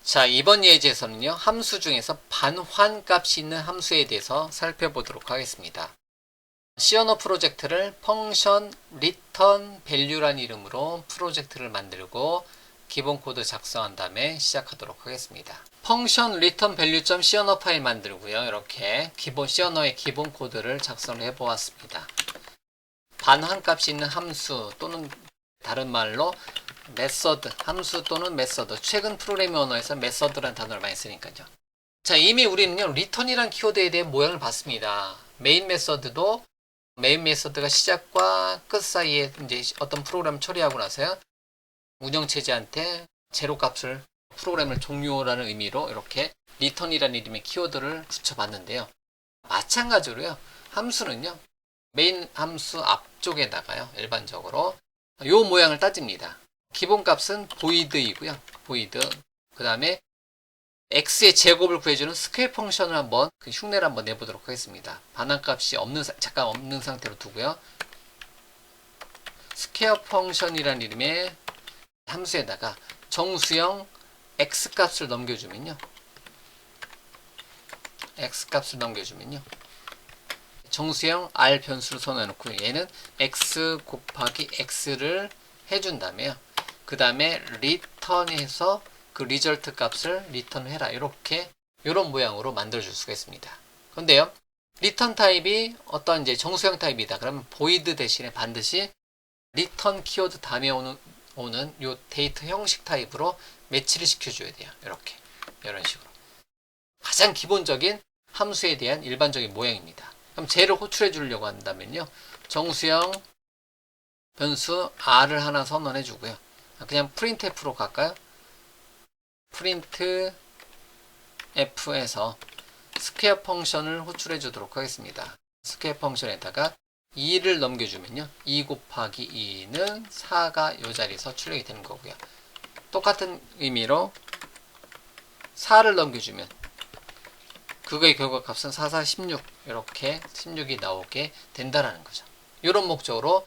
자, 이번 예제에서는요, 함수 중에서 반환값이 있는 함수에 대해서 살펴보도록 하겠습니다. C 언어 프로젝트를 펑션 return value란 이름으로 프로젝트를 만들고 기본 코드 작성한 다음에 시작하도록 하겠습니다. 펑션 return value.c 언어 파일 만들고요. 이렇게 기본 C 언어의 기본 코드를 작성을 해보았습니다. 반환값이 있는 함수 또는 다른 말로 메서드, 함수 또는 메서드. 최근 프로그래밍 언어에서 메서드라는 단어를 많이 쓰니까요. 자, 이미 우리는요, return이란 키워드에 대한 모양을 봤습니다. 메인 메서드도 메인 메서드가 시작과 끝 사이에 이제 어떤 프로그램을 처리하고 나서요, 운영체제한테 제로 값을 프로그램을 종료라는 의미로 이렇게 return이라는 이름의 키워드를 붙여봤는데요. 마찬가지로요, 함수는요, 메인 함수 앞쪽에다가요, 일반적으로 요 모양을 따집니다. 기본값은 void이고요. void. 그 다음에 x의 제곱을 구해주는 스퀘어 펑션을 한번 그 흉내를 한번 내보도록 하겠습니다. 반환값이 잠깐 없는 상태로 두고요. 스퀘어 펑션이라는 이름의 함수에다가 정수형 x값을 넘겨주면요. x값을 넘겨주면요. 정수형 r 변수를 손해놓고 얘는 x 곱하기 x를 해준 다음에요. 그 다음에 return해서 그 리절트 값을 return해라. 이렇게 이런 모양으로 만들어줄 수가 있습니다. 그런데요, return 타입이 어떤 이제 정수형 타입이다. 그러면 void 대신에 반드시 return 키워드 다음에 오는 요 데이터 형식 타입으로 매치를 시켜줘야 돼요. 이렇게 이런 식으로 가장 기본적인 함수에 대한 일반적인 모양입니다. 그럼 쟤를 호출해 주려고 한다면요, 정수형 변수 r을 하나 선언해 주고요. 그냥 printf로 갈까요? printf에서 스퀘어 펑션을 호출해 주도록 하겠습니다. 스퀘어 펑션에다가 2를 넘겨주면요, 2 곱하기 2는 4가 이 자리에서 출력이 되는 거고요. 똑같은 의미로 4를 넘겨주면 그거의 결과값은 4, 4, 16 이렇게 16이 나오게 된다라는 거죠. 이런 목적으로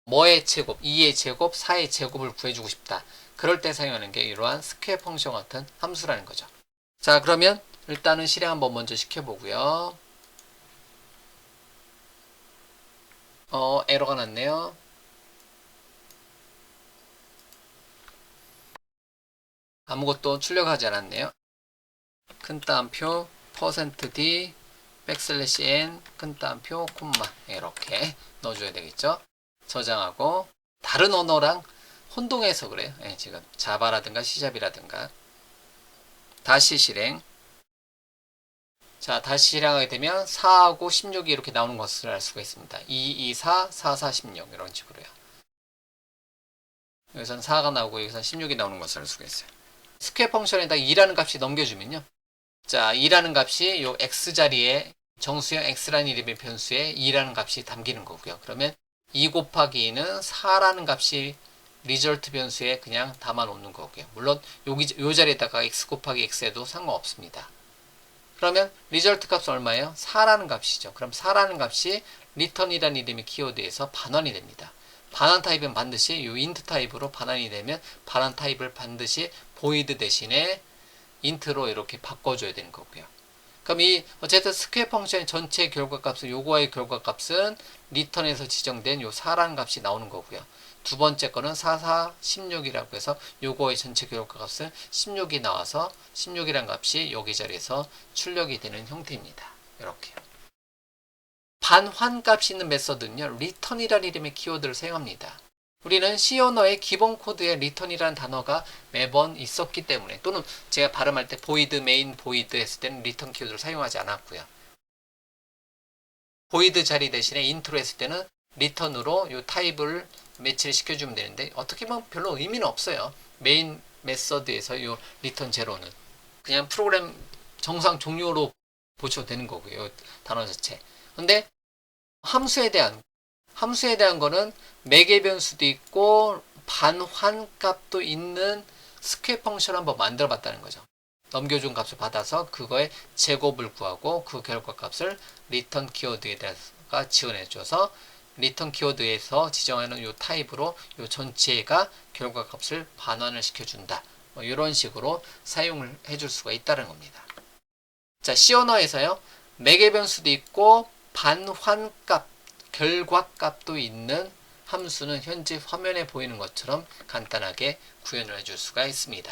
뭐의 제곱, 2의 제곱, 4의 제곱을 구해주고 싶다. 그럴 때 사용하는 게 이러한 스퀘어 펑션 같은 함수라는 거죠. 자, 그러면 일단은 실행 한번 먼저 시켜보고요. 에러가 났네요. 아무것도 출력하지 않았네요. 큰 따옴표 %d \n 큰 따옴표 콤마 이렇게 넣어줘야 되겠죠. 저장하고 다른 언어랑 혼동해서 그래요. 예, 지금 자바라든가 C샵이라든가. 다시 실행. 자, 다시 실행하게 되면 4하고 16이 이렇게 나오는 것을 알 수가 있습니다. 2, 2, 4, 4, 4, 16 이런 식으로요. 여기서는 4가 나오고 여기서는 16이 나오는 것을 알 수가 있어요. 스퀘어 펑션에다 2라는 값이 넘겨주면요. 자, 2라는 값이 요 x 자리에 정수형 x라는 이름의 변수에 2라는 값이 담기는 거고요. 그러면 2 곱하기 2는 4라는 값이 리절트 변수에 그냥 담아 놓는 거고요. 물론 요 자리에다가 x 곱하기 x에도 상관없습니다. 그러면 리절트 값은 얼마예요? 4라는 값이죠. 그럼 4라는 값이 return이라는 이름의 키워드에서 반환이 됩니다. 반환 타입은 반드시 요 int 타입으로 반환이 되면 반환 타입을 반드시 void 대신에 int로 이렇게 바꿔줘야 되는 거고요. 그럼 이 어쨌든 스퀘어 펑션의 전체 결과값은 요거의 결과값은 return에서 지정된 요 4라는 값이 나오는 거고요. 두 번째 거는 4, 4, 16이라고 해서 요거의 전체 결과값은 16이 나와서 16이라는 값이 여기 자리에서 출력이 되는 형태입니다. 이렇게요. 반환값이 있는 메서드는요, return이라는 이름의 키워드를 사용합니다. 우리는 C 언어의 기본 코드에 return이라는 단어가 매번 있었기 때문에, 또는 제가 발음할 때 void, main, void 했을 때는 return 키워드를 사용하지 않았고요. void 자리 대신에 int로 했을 때는 return으로 이 타입을 매치를 시켜주면 되는데, 어떻게 보면 별로 의미는 없어요. 메인 메서드에서 이 return 제로는 그냥 프로그램 정상 종료로 보셔도 되는 거고요. 단어 자체. 근데 함수에 대한 거는 매개 변수도 있고 반환값도 있는 스퀘어 펑션을 한번 만들어 봤다는 거죠. 넘겨준 값을 받아서 그거의 제곱을 구하고 그 결과값을 return 키워드에다가 지원해 줘서 return 키워드에서 지정하는 이 타입으로 이 전체가 결과값을 반환을 시켜준다. 이런 식으로 사용을 해줄 수가 있다는 겁니다. 자, C 언어에서요, 매개 변수도 있고 반환값, 결과값도 있는 함수는 현재 화면에 보이는 것처럼 간단하게 구현을 해줄 수가 있습니다.